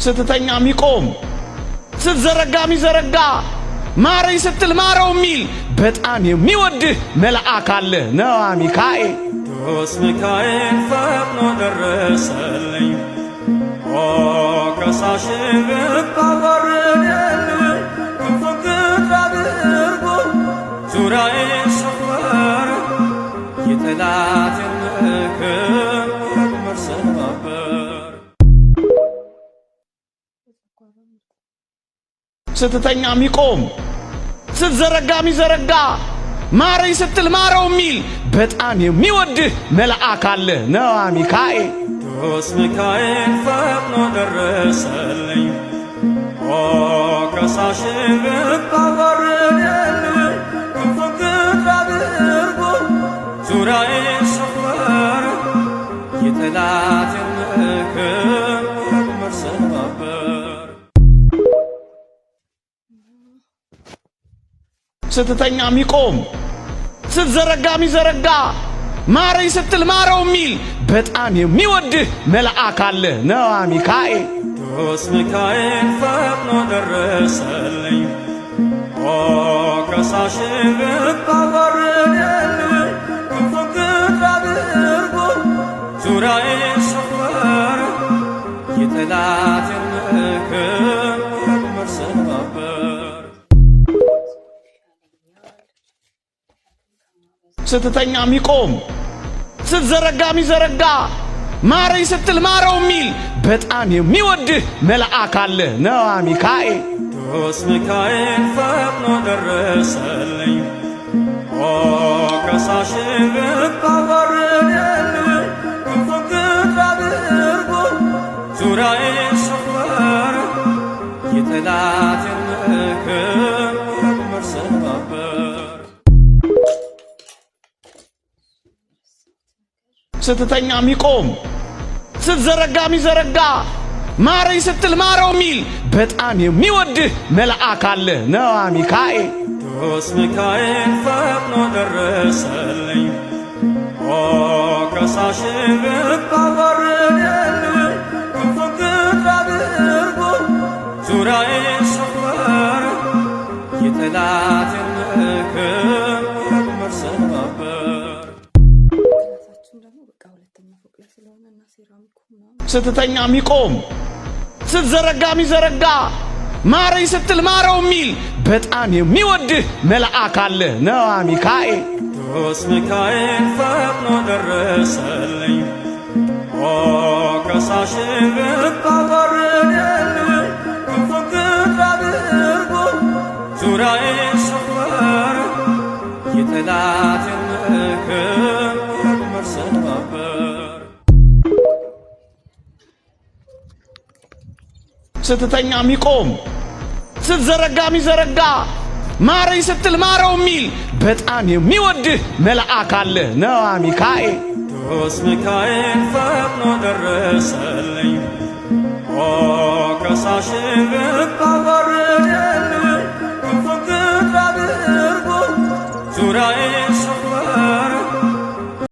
ስትተኛ ሚቆም ስትዘረጋ ሚዘረጋ ማረኝ ስትል ማረው ሚል በጣም የሚወድህ መልአክ አለ ነዋ ሚካኤል። ቅዱስ ሚካኤል ፈጥኖ ደረሰልኝ ከሳሽ ብታዋርደልኝ ክንፉን ክንፍ አድርጎ ዙሪያዬን ሰወረ የጠላቴን ምክር ወጥመድ ሰባበር። ስትተኛ ሚቆም ስትዘረጋ ሚዘረጋ ማረኝ ስትል ማረው ሚል በጣም የሚወድህ መልአክ አለ ነዋ ሚካኤል። ቅዱስ ሚካኤል ፈጥኖ ደረሰልኝ ከሳሽ ብታዋርደልኝ ክንፉን ክንፍ አድርጎ ዙሪያዬን ሰወረ የጠላቴን ምክር ወጥመድ ሰባበር። ስትተኛ ሚቆም ስትዘረጋ ሚዘረጋ ማረኝ ስትል ማረው ሚል በጣም የሚወድህ መልአክ አለ ነዋ ሚካኤል። ቅዱስ ሚካኤል ፈጥኖ ደረሰልኝ ከሳሽ ብታዋርደልኝ ክንፉን ክንፍ አድርጎ ዙሪያዬን ሰወረ የጠላቴን ምክር ወጥመድ ሰባበር። ስትተኛ ሚቆም ስትዘረጋ ሚዘረጋ ማረኝ ስትል ማረው ሚል በጣም የሚወድህ መልአክ አለ ነዋ ሚካኤል። ቅዱስ ሚካኤል ፈጥኖ ደረሰልኝ ከሳሽ ብታዋርደልኝ ክንፉን ክንፍ አድርጎ ዙሪያዬን ሰወረ የጠላቴን ምክር ወጥመድ ሰባበር። ስትተኛ ሚቆም ስትዘረጋ ሚዘረጋ ማረኝ ስትል ማረው ሚል በጣም የሚወድህ መልአክ አለ ነዋ ሚካኤል። ቅዱስ ሚካኤል ፈጥኖ ደረሰልኝ ከሳሽ ብታዋርደልኝ ክንፉን ክንፍ አድርጎ ዙሪያዬን ሰወረ የጠላቴን ምክር ወጥመድ ሰባበር። ስትተኛ ሚቆም ስትዘረጋ ሚዘረጋ ማረኝ ስትል ማረው ሚል በጣም የሚወድህ መልአክ አለ ነዋ ሚካኤል። ቅዱስ ሚካኤል ፈጥኖ ደረሰልኝ ከሳሽ ብታዋርደልኝ ክንፉን ክንፍ አድርጎ ዙሪያዬን ሰወረ የጠላቴን ምክር ወጥመድ ሰባበር። ስትተኛ ሚቆም ስትዘረጋ ሚዘረጋ ማረኝ ስትል ማረው ሚል በጣም የሚወድህ መልአክ አለ ነዋ ሚካኤል። ቅዱስ ሚካኤል ፈጥኖ ደረሰልኝ ከሳሽ ብታዋርደልኝ